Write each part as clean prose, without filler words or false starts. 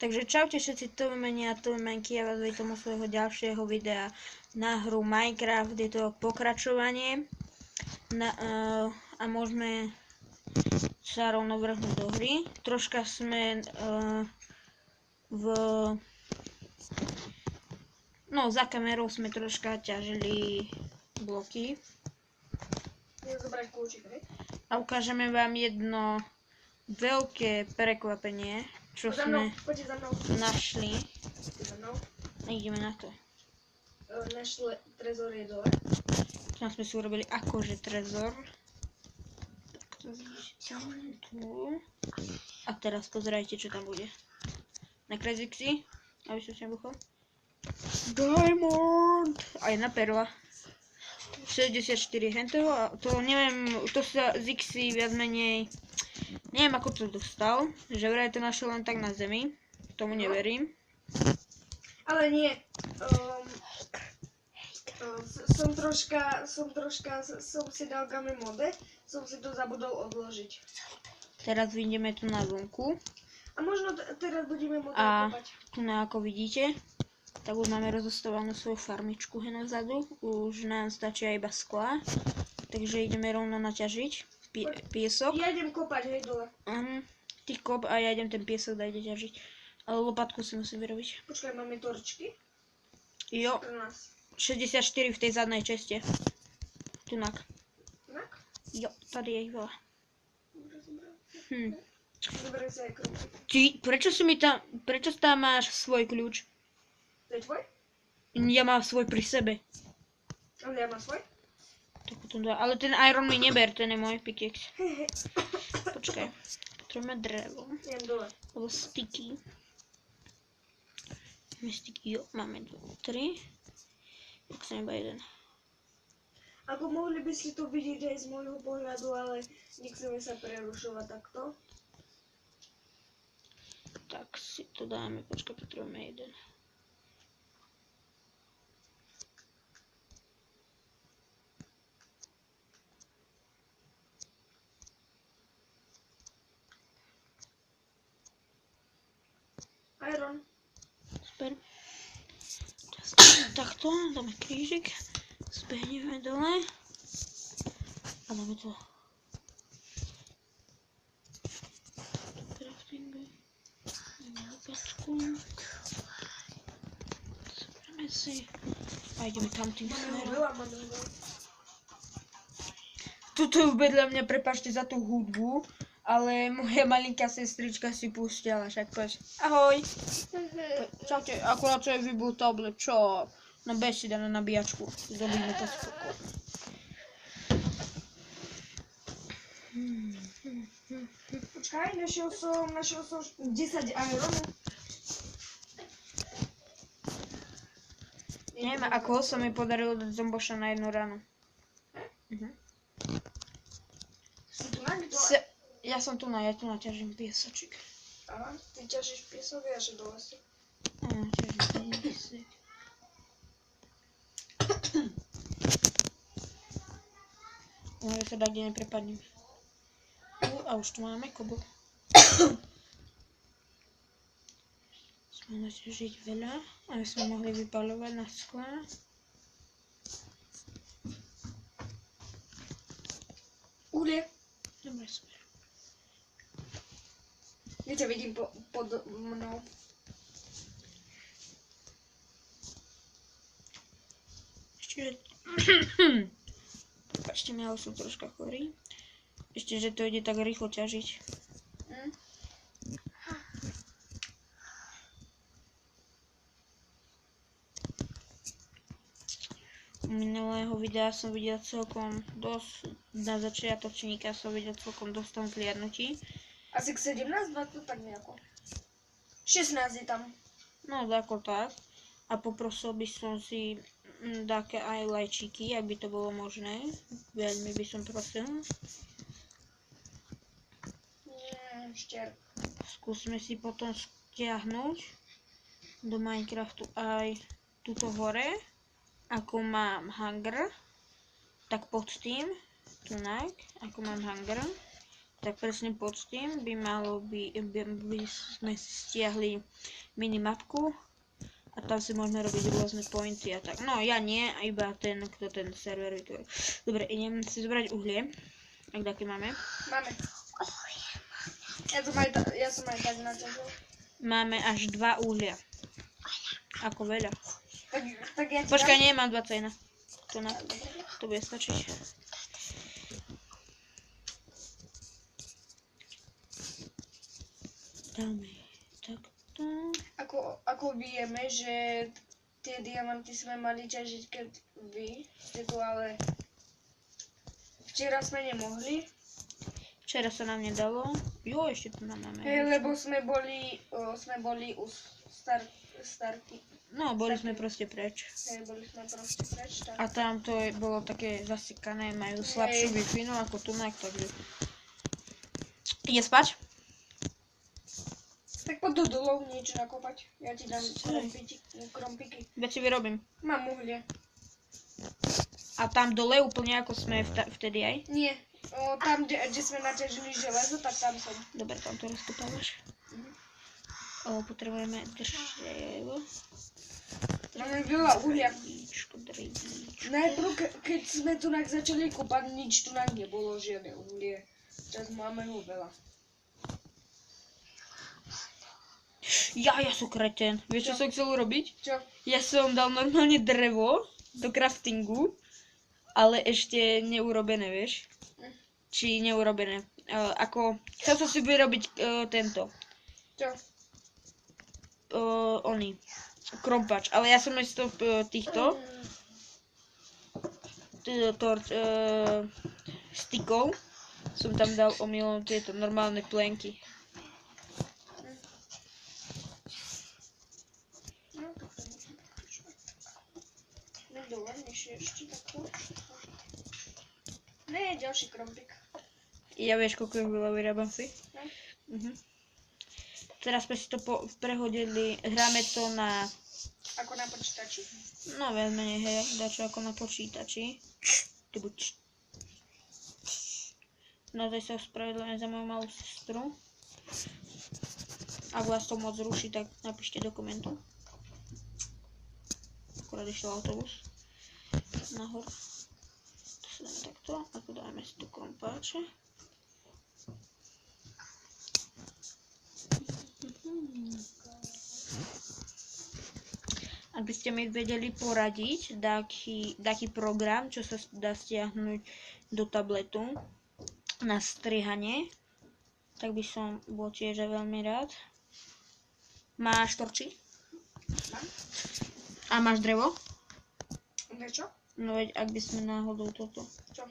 Takže čaute všetci Tomimeni a Tomimenky, ja vás vítam u svojho ďalšieho videa na hru Minecraft. Je to pokračovanie a môžeme sa rovno vrhnúť do hry. Troška sme za kamerou sme troška ťažili bloky. A ukážeme vám jedno veľké prekvapenie, čo sme našli. A ideme na to. Náš trezor je dole. Tam sme si urobili akože trezor. Tak to vidíte tu. A teraz pozerajte, čo tam bude. Na krezixi, aby som si nebuchol. Diamond! A jedna perla. 64 henteho a to neviem, to sa Zixi viac menej, neviem ako to dostal, že vraj to našiel len tak na zemi, tomu neverím. Ale nie, som si dal game mode, som si to zabudol odložiť. Teraz vyjdeme tu na vonku. A možno teraz budeme môcť kopať. Tu ako vidíte, tak už máme rozostovanú svoju farmičku hen vzadu, už nám stačia iba skla, takže ideme rovno naťažiť piesok. Ja idem kopať, hej, dole. Ty kop a ja idem ten piesok dať ťažiť, ale lopatku si musím vyrobiť. Počkaj, máme torčky? Jo, 64 v tej zadnej česte. Tunak. Tunak? Jo, tady je ich veľa. Dobre si aj krumpy. Ty, prečo tam máš svoj kľúč? To je tvoj? Ja mám svoj pri sebe. Ale ja mám svoj? Tak potom dá. Ale ten iron mi neber, ten je môj pickaxe. Počkaj, potrebujeme drevo. Idem dole. Alebo sticky. Máme sticky, jo, máme 3. Tak som iba jeden. Ako mohli by ste to vidieť aj z môjho pohľadu, ale nechceme sa prerušovať takto. Tak si to dáme, počkaj, potrebujeme jeden. Iron. Super. Takto, dáme krížik, zbehneme dole a dáme to do craftingu. Dáme lopatku. Zoberieme si a ideme tam tým smerom. Tuto je vedľa mňa, prepáčte za tú hudbu, ale moja malinká sestrička si púšťala, však poď. Ahoj! Čaute, akurát čo je vybul tablet, čo? No bež si dá na nabíjačku, zrobíme to spokojne. Počkaj, našiel som 10 ironov. Neviem, ako sa mi podarilo dať zomboša na jednu ránu. Si tu na kto? Ja som tu ja tu naťažím piesoček. Aha, ty ťažíš piesok, ja že do lesy. Ťažím piesok. Môže sa dať, kde neprepadnem. A už tu máme kobo. Sme naťažiť veľa, aby sme mohli vypaľovať na skla. Uhlie. Dobre, super. Ja ťa vidím pod mnou. Prepačte mi, ale som troška chorý. Ešte, že to ide tak rýchlo ťažiť. U minulého videa som videl celkom dosť, na začiatočníka som videl celkom dosť tam zliadnutí. Asi k 17, 20, tak nejako. 16 je tam. No, tako tak. A poprosil by som si také aj lajčíky, ak by to bolo možné. Veľmi by som prosil. Skúsme si potom stiahnuť do Minecraftu aj tuto hore. Ako mám hunger, tak pod tým, tunak, ako mám hunger, tak presne pod tým by sme si stiahli minimapku a tam si môžeme robiť rôzne pointy a tak. No ja nie, iba ten, kto ten server vytvoril. Dobre, idem si zobrať uhlie. Ak také máme? Máme. Ja som aj tak naťažil. Máme až 2 uhlia. Ako veľa. Tak ja ti Počkaj, dám. nie, mám 21. To bude stačiť. Dáme takto. Ako vieme, že tie diamanty sme mali ťažiť, keď vy ste tu, ale včera sme nemohli. Včera sa nám nedalo. Jo, ešte tu máme. Lebo sme boli u Starky. No, boli sme proste preč. Boli sme proste preč. Tak. A tam to bolo také zasekané, majú slabšiu Wi-Fi, no ako tunak, takže... Ide spať? Tak poď do dolov niečo nakopať. Ja ti dám krompiky. Veci vyrobím. Mám uhlie. A tam dole úplne ako sme vtedy aj? Nie. Tam, kde sme naťažili železo, tak tam som. Dobre, tam to rozkopávaš. Potrebujeme drzevo. Máme veľa uhlia. Drevíčko. Najprv, keď sme tu začali kopať, nič tu nebolo, žiadne uhlie. Teraz máme ho veľa. Ja som kreten. Vieš, čo som chcel urobiť? Čo? Ja som dal normálne drevo do craftingu, ale ešte neurobené, vieš? Či neurobené. Chcel som si vyrobiť tento. Čo? Krompač, ale ja som mesto týchto stykov som tam dal omylom tieto normálne plenky. Ne, ďalší krompik. Ja vieš, koľko ich veľa vyrábam si? Teraz sme si to prehodili, hráme to na... Ako na počítači? No viac menej, hej, dačo ako na počítači. Ty buď. Naozaj sa ospravedlňujem za moju malú sestru. Ak vás to moc ruší, tak napíšte do komentu. Akurát išiel autobus. Nahor. To si dáme takto a tu dáme si tu krompáče. Aby ste mi vedeli poradiť, taký program, čo sa dá stiahnuť do tabletu na strihanie, tak by som bol tiež veľmi rád. Máš torči? Mám. A máš drevo? Prečo? No veď, ak by sme náhodou toto Čo?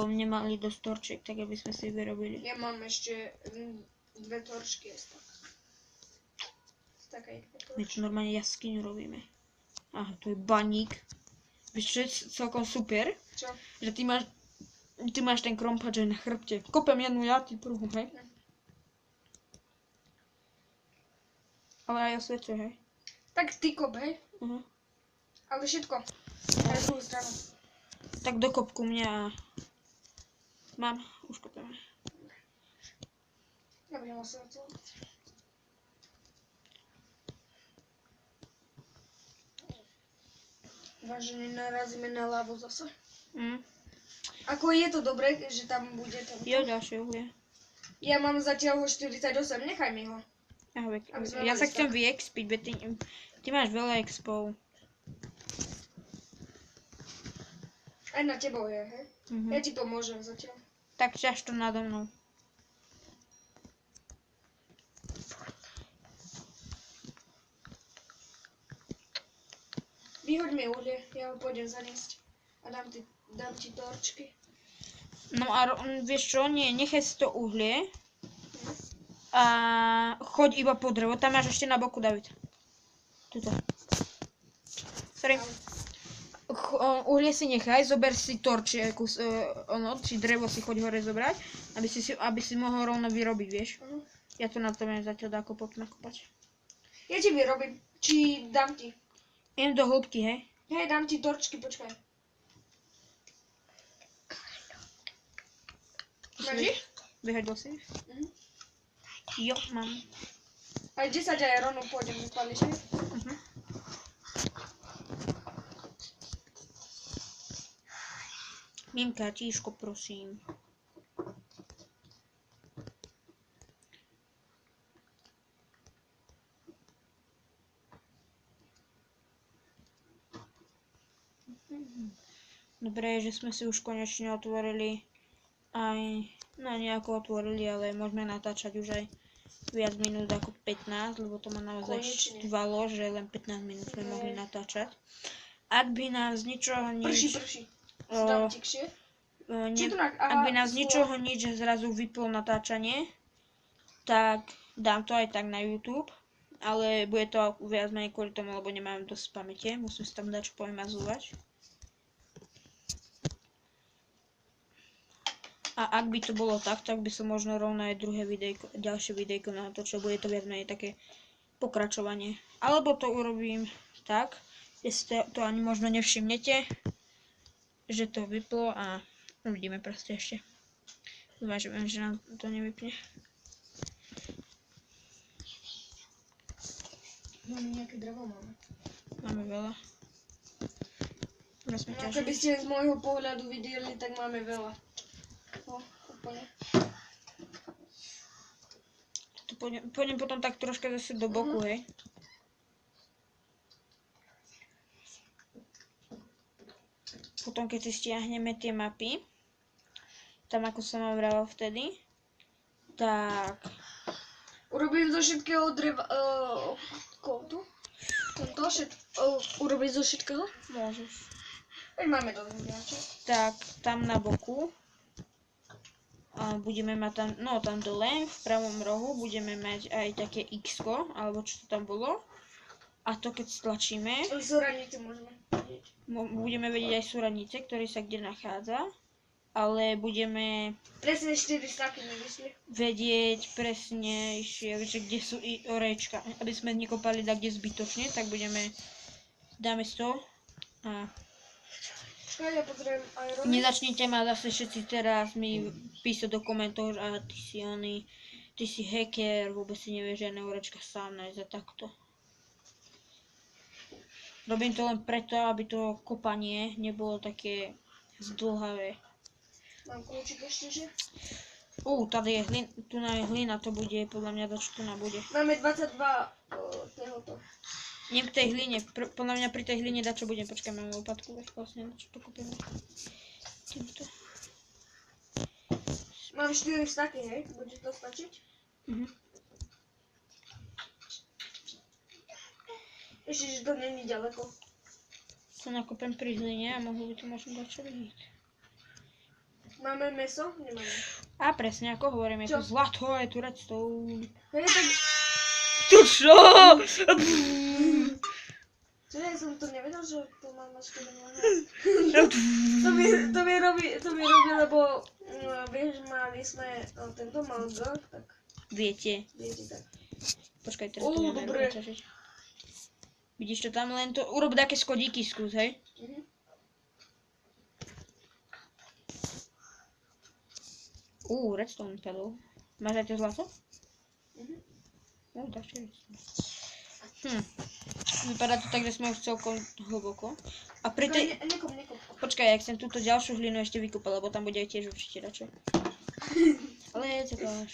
nemali dosť torčiek, tak aby sme si vyrobili. Ja mám ešte 2 torčky. My tu normálne jaskyňu robíme. Aha, tu je baník. Vieš čo je celkom super? Čo? Že ty máš ten krompač aj na chrbte. Kopem jednu ja, ty prvú, hej? Ale aj osvečuje, hej? Tak ty kop, hej? Ale všetko. Na druhú stranu. Tak dokop ku mňa a... Mám, už kopeme. Ja budem osvecovať. Vážne narazíme na ľavo zase. Ako je to dobré, že tam bude ten... Jo, ďalšie uhlie. Ja mám zatiaľ ho 48, nechaj mi ho. Ja sa chcem vyexpiť, ty máš veľa expov. Aj na tebou je, hej? Ja ti pomôžem zatiaľ. Tak ťaž to nado mnou. Vyhoď mi uhlie, ja ho pôjdem zaniesť. A dám ti torčky. No a vieš čo, nie, nechaj si to uhlie. A choď iba po drevo, tam máš ešte na boku, David. Tuto. Sorry. Uhlie si nechaj, zober si torč, či drevo si choď hore zobrať, aby si mohol rovno vyrobiť, vieš. Ja to na to viem zatiaľ dáko nakopať. Ja ti vyrobím, či dám ti. Idem do hĺbky, hej? Hej, dám ti torčky, počkaj. Máš ich? Vyhodil si? Mhm. Jo, mám. Aj 10 aj rovno pôjdem vypaliť, hej? Mimka, tíško, prosím. Dobre, že sme si už konečne otvorili aj, no nejako otvorili, ale môžeme natáčať už aj viac minút ako 15, lebo to ma naozaj Konečne. štvalo, že len 15 minút sme mohli natáčať. Ak by nám z ničoho nič... Prší. o, Dám tikšie. Či tu ak by nám z ničoho nič zrazu vyplo natáčanie, tak dám to aj tak na YouTube, ale bude to viac menej kvôli tomu, lebo nemám dosť pamäte, musím si tam dať čo povymazúvať. A ak by to bolo tak by som možno rovno aj druhé videjko, ďalšie videjko natočil, bude to viac menej také pokračovanie. Alebo to urobím tak, že si to ani možno nevšimnete, že to vyplo a uvidíme proste ešte. Dúfam, že nám to nevypne. Máme nejaké drevo, máme. Máme veľa. Teraz sme No, ťažili. keby ste z môjho pohľadu videli, tak máme veľa. No, úplne. Pôjdem potom tak troška zase do boku, hej. Potom keď si stiahneme tie mapy, tam ako som vám vravel vtedy, tak Urobím zo všetkého dreva... tu? Urobiť zo všetkého? môžeš. Veď máme dosť hľača. Tak tam na boku a budeme mať tam, no tam dole v pravom rohu budeme mať aj také X-ko, alebo čo to tam bolo. A to keď stlačíme, Zoranice môžeme vidieť. budeme vedieť aj súradnice, ktorý sa kde nachádza, ale budeme Presne 4 staky nevyšli. vedieť presnejšie, že kde sú i orečka. Aby sme nekopali tak kde zbytočne, tak dáme 100 a Počkaj, ja pozriem aj robiť. nezačnite ma zase všetci teraz mi písať do komentov, a ty si hacker, vôbec si nevieš žiadne orečka sám nájsť a takto. Robím to len preto, aby to kopanie nebolo také zdĺhavé. Mám kľúčik ešte, že? Tady je tu je hlina, to bude podľa mňa to, čo tu bude. Máme 22 tohoto. Nie k tej hline, podľa mňa pri tej hline dačo budem, počkaj, mám lopatku, vlastne, čo to kúpime. Týmto. Mám 4 staky, hej? Bude to stačiť? Ešte, že to není ďaleko. To nakopem pri hline a mohlo by to možno dačo vidieť. Máme meso? Nemáme. A presne, ako hovorím, je to Čo? zlato, je tu redstone. Hej, tak... Tu čo? Čo ja som to nevedel, že to mám na 4 nohy. To mi robí, lebo vieš, mali sme tento malgor, tak Viete. viete tak. Počkaj, teraz to máme dobre. vyťažiť. Vidíš to tam, len to, urob také schodíky skús, hej? Mhm. Redstone padol. Máš aj to zlato? Mhm. Tak čo Vypadá to tak, že sme už celkom hlboko. A pri tej... Nekop. Počkaj, ja chcem túto ďalšiu hlinu ešte vykopať, lebo tam bude aj tiež určite dačo. Ale co to máš?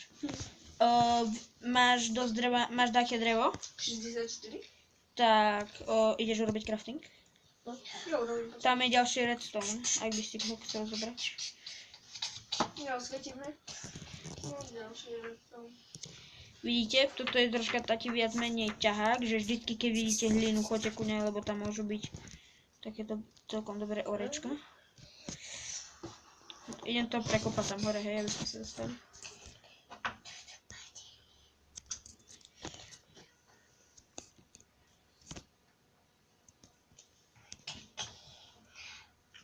Máš dosť dreva, máš také drevo? 64? Tak ideš urobiť crafting. No, ja urobím to. Tam je ďalší redstone, ak by si ho chcel zobrať. Ja osvetím, hej? No, ďalšie to. Vidíte, toto je troška taký viac menej ťahák, že vždycky keď vidíte hlinu, choďte ku nej, lebo tam môžu byť takéto celkom dobré orečka. Idem to prekopať tam hore, hej, aby sme sa dostali.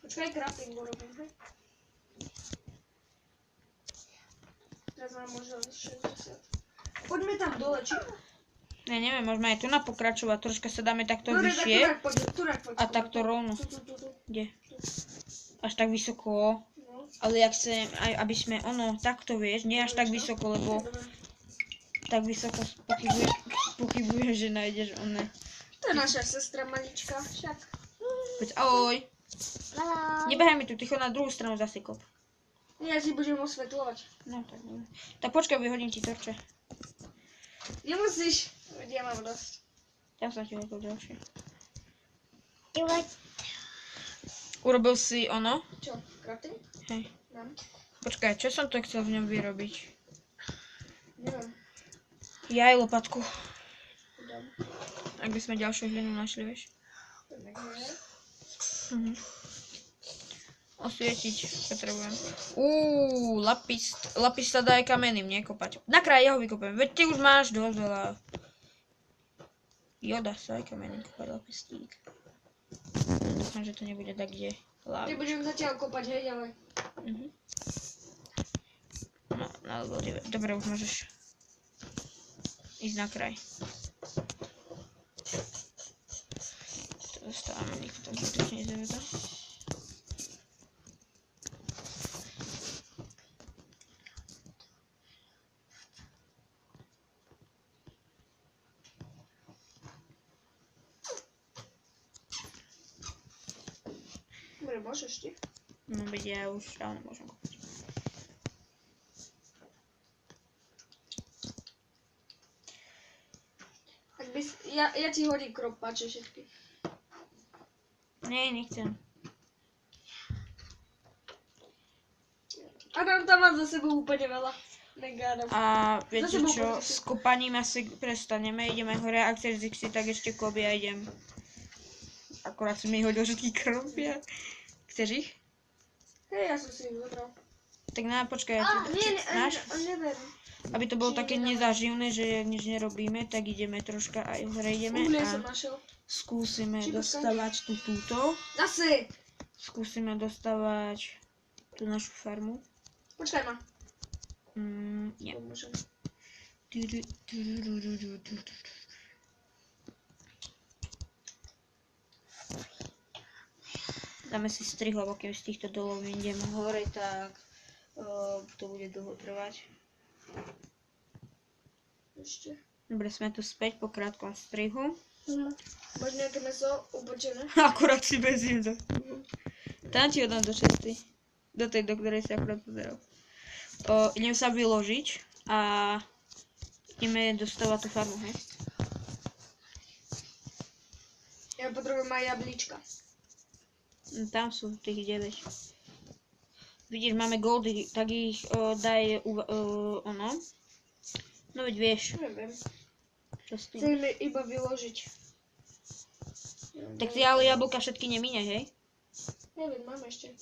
Počkaj, crafting urobím, hej? Teraz mám možno 60. Poďme tam dole, či? Ja neviem, môžeme aj tu pokračovať, troška sa dáme takto Dobre, vyššie tak tu poď. a takto rovno. Tu. Kde? Až tak vysoko. No. Ale ja chcem, aj aby sme ono takto, vieš, nie až tak vysoko, lebo tak vysoko pochybuješ, že nájdeš one. To je naša sestra malička, však. Poď, ahoj. Nebehaj mi tu, ticho na druhú stranu zase kop. Ja si budem osvetľovať. No tak dobre. Tak počkaj, vyhodím ti torče. Nemusíš, ja mám dosť. Ja som ti hodil ďalšie. Urobil si ono? Čo, crafting? Hej. Mám. Počkaj, čo som to chcel v ňom vyrobiť? Neviem. Ja aj lopatku. Dám. Ak by sme ďalšiu hlinu našli, vieš. Osvietiť potrebujem. Lapis sa dá aj kamenným, nie kopať. Na kraj ja ho vykopem, veď ty už máš dosť veľa. Jo, dá sa aj kamenným kopať lapistík. Dúfam, že to nebude tak, kde Ja láva. budem zatiaľ kopať, hej, ďalej. No, dobre, už môžeš ísť na kraj. To dostávame, nikto tam zbytočne nezaveda. Dobre, môžeš ty? No, veď ja už dávno môžem kopať. Ja ti hodím kropače všetky. Nie, nechcem. Adam tam má za sebou úplne veľa. Negádam. A viete Zase bol čo, proti s kopaním asi prestaneme, ideme hore, ak chceš Zixi, tak ešte kop, ja idem. Akorát som mi hodil všetky krompia. Chceš ich? Hej, ja som si ich zobral. Tak počkaj, ja ti máš? Neberiem. Aby to bolo Či také nedáme? nezaživné, že nič nerobíme, tak ideme troška aj hore ideme Uhlie som a našiel. skúsime Či dostávať túto. Zase! Skúsime dostávať tú našu farmu. Počkaj ma. Nie. Pomôžem. Dáme si strih, lebo kým z týchto dolov idem hore, tak to bude dlho trvať. Ešte. Dobre, sme tu späť po krátkom strihu. Máš nejaké meso upočené? Akurát si bezím to. Tam ti ho dám do česty. Do tej, do ktorej si akurát pozeral. Idem sa vyložiť a ideme dostávať tú farmu, hej? Ja potrebujem aj jablíčka. Tam sú tých 9. Vidíš, máme goldy, tak ich daj ono. No veď vieš, Neviem. čo s tým. Chceme iba vyložiť. Tak si ale jablka všetky nemíňaj, hej? Neviem, mám ešte.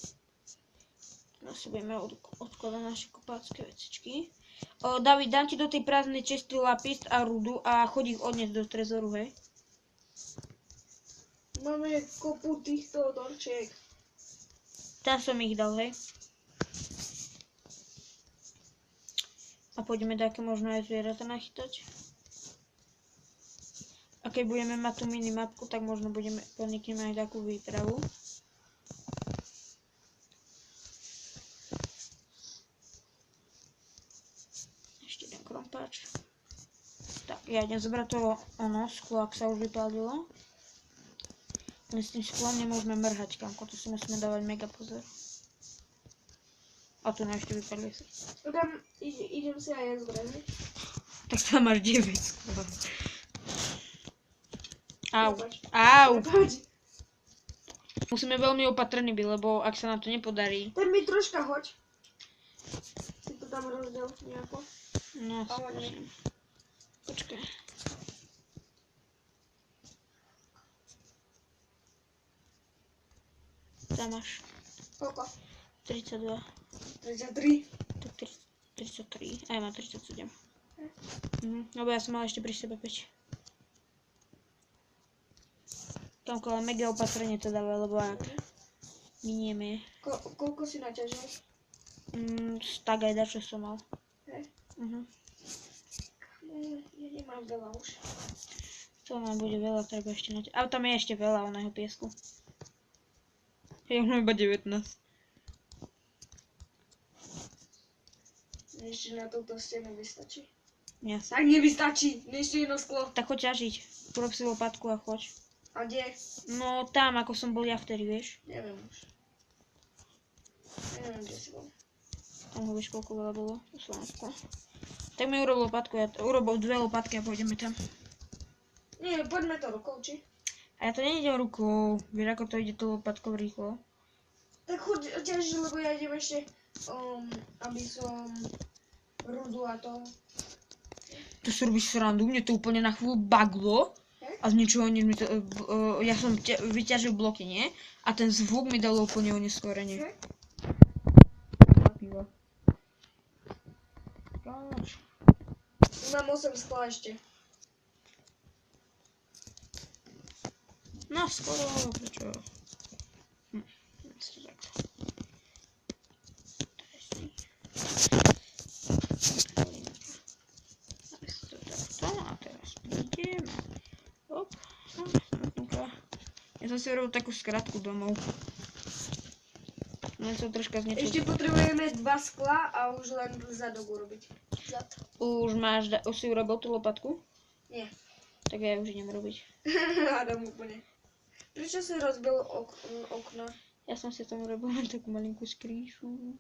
No si budeme odkladať naše kopácké vecičky. David, dám ti do tej prázdnej česty lapis a rudu a chodí ich odniesť do trezoru, hej? Máme kopu týchto dorčiek. Tam som ich dal, hej? A poďme také možno aj zvieratá nachytať. A keď budeme mať tú minimapku, tak možno podnikneme aj takú výpravu. Ešte jeden krompáč. Tak, ja idem zobrať to sklo, ak sa už vypálilo. Ale s tým sklom nemôžeme mrhať, kamko, to si musíme dávať mega pozor. A tu nám ešte vypadli sa. Idem si aj ja zbrať. Tak tam máš 9 skôr. Au. Prepač. Au. Prepač. Musíme veľmi opatrní byť, lebo ak sa nám to nepodarí. Ten mi troška hoď. Si to tam rozdiel nejako. No, Ahoj. skúsim. Počkaj. Tam máš Koľko? 32. 33. Tak 33. A ja mám 37. Lebo ja som mal ešte pri sebe 5. Kamko, ale mega opatrne to dáva, lebo ak minieme, Koľko si naťažil? tak aj dačo som mal. Hej. Ja nemám veľa už. To nám bude veľa, treba ešte naťažiť. Ale tam je ešte veľa oného piesku. Ja mám iba 19. Ešte na touto stenu vystačí. Jasne. Tak nevystačí, ešte jedno sklo. Tak choď ťažiť. Urob si lopatku a choď. A kde? No tam, ako som bol ja vtedy, vieš. Neviem už. Neviem, kde si bol. Tam ho vieš, koľko veľa bolo. Slovensko. Tak mi urob lopatku, urob 2 lopatky a pôjdeme tam. Nie, poďme to rukou, či? A ja to nejdem rukou. Vieš, ako to ide to lopatkou rýchlo. Tak choď ťažiť, lebo ja idem ešte, aby som rudu a to. Tu si robíš srandu, mne to úplne na chvíľu baglo. A z ničoho nič mi to, ja som vyťažil bloky, nie? A ten zvuk mi dalo úplne oneskorenie. Pivo. Mám 8 skla ešte. No skoro, prečo? To takto. A teraz prídem. Hop. Ja som si urobil takú skratku domov. Len som troška z niečo... Ešte potrebujeme 2 skla a už len zadok urobiť. Zad. Už si urobil tú lopatku? Nie. Tak ja už idem robiť. Hádam úplne. Prečo si rozbil okno? Ja som si tam urobil len takú malinkú skrýšu.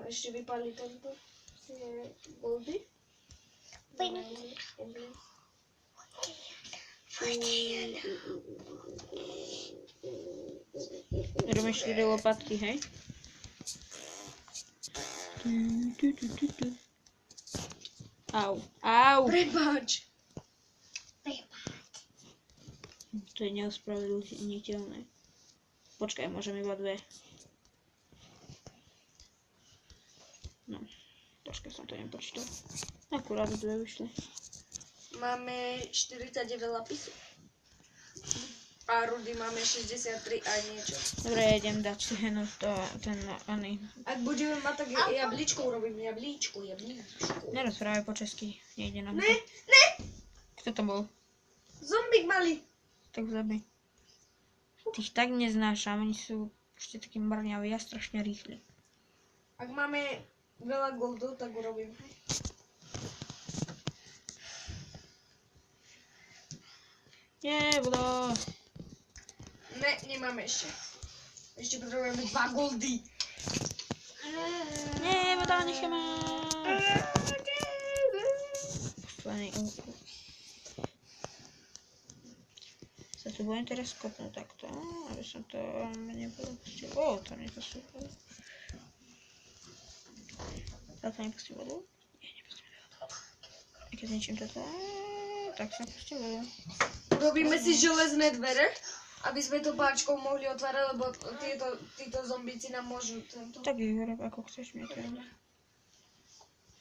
Ešte vypali tento. Goldy. Robím 4 lopatky, hej? Au, au! Prepáč. To je neospravedlniteľné. Počkaj, môžem iba 2. No, troška som to nepočítal. Akurát 2 vyšli. Máme 49 lapisu. A rudy máme 63 a niečo. Dobre, ja idem dať si henu ten oný. Ak budeme mať, tak jablíčko urobím. Jablíčko. Nerozprávaj po česky, nejde nám to. Ne! Kto to bol? Zombík malý. Tak zabij. Tých tak neznášam, oni sú ešte takí mrňaví a strašne rýchli. Ak máme veľa goldov, tak urobím. Nie, voda. Ne, nemáme ešte. Ešte potrebujeme 2 goldy. Nie, voda, nechaj ma. Poslaný úkol. Sa tu budem teraz kopnúť takto, aby som to nepustil. To nepustím vodu. Táto nepustím vodu? Nie, nepustím vodu. A keď zničím toto, tak som pustil vodu. Robíme si železné dvere, aby sme to páčkou mohli otvárať, lebo títo zombíci nám môžu tento. Tak ich urob, ako chceš mi to robiť.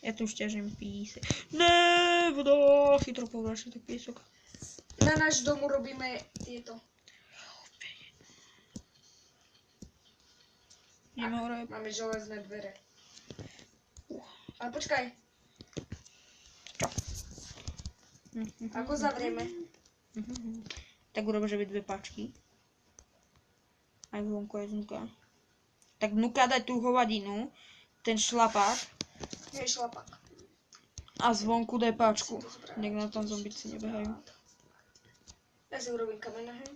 Ja tu už ťažím písek. Ne, voda, chytro povračne tak piesok. Na náš dom robíme tieto. Máme železné dvere. Ale počkaj. Čo? Ako zavrieme? Tak urob, že by 2 páčky. Aj vonku, aj vnúka. Tak vnúka daj tú hovadinu, ten šlapák. Nie šlapak. A zvonku daj páčku. Nech na tam zombici nebehajú. Ja si urobím kamenné, hej?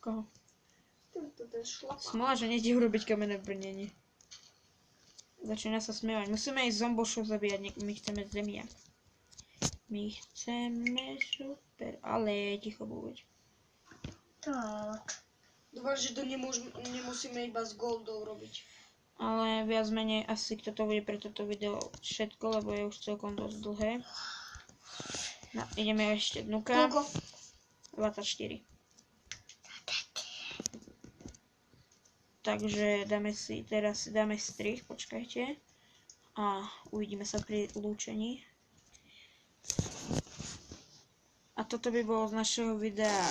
Koho? Ten šlapak. Smola, že nejde urobiť kamenné brnenie. Začína sa smievať. Musíme ísť zombošov zabíjať, my chceme zemiak. My chceme super, ale ticho buď. Tak. Dúfam, že to nemusíme iba z goldov robiť. Ale viac menej asi toto bude pre toto video všetko, lebo je už celkom dosť dlhé. No, ideme ešte dnuka. Koľko? 24. Takže dáme strih, počkajte. A uvidíme sa pri lúčení. A toto by bolo z našeho videa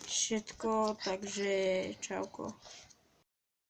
všetko, takže čauko.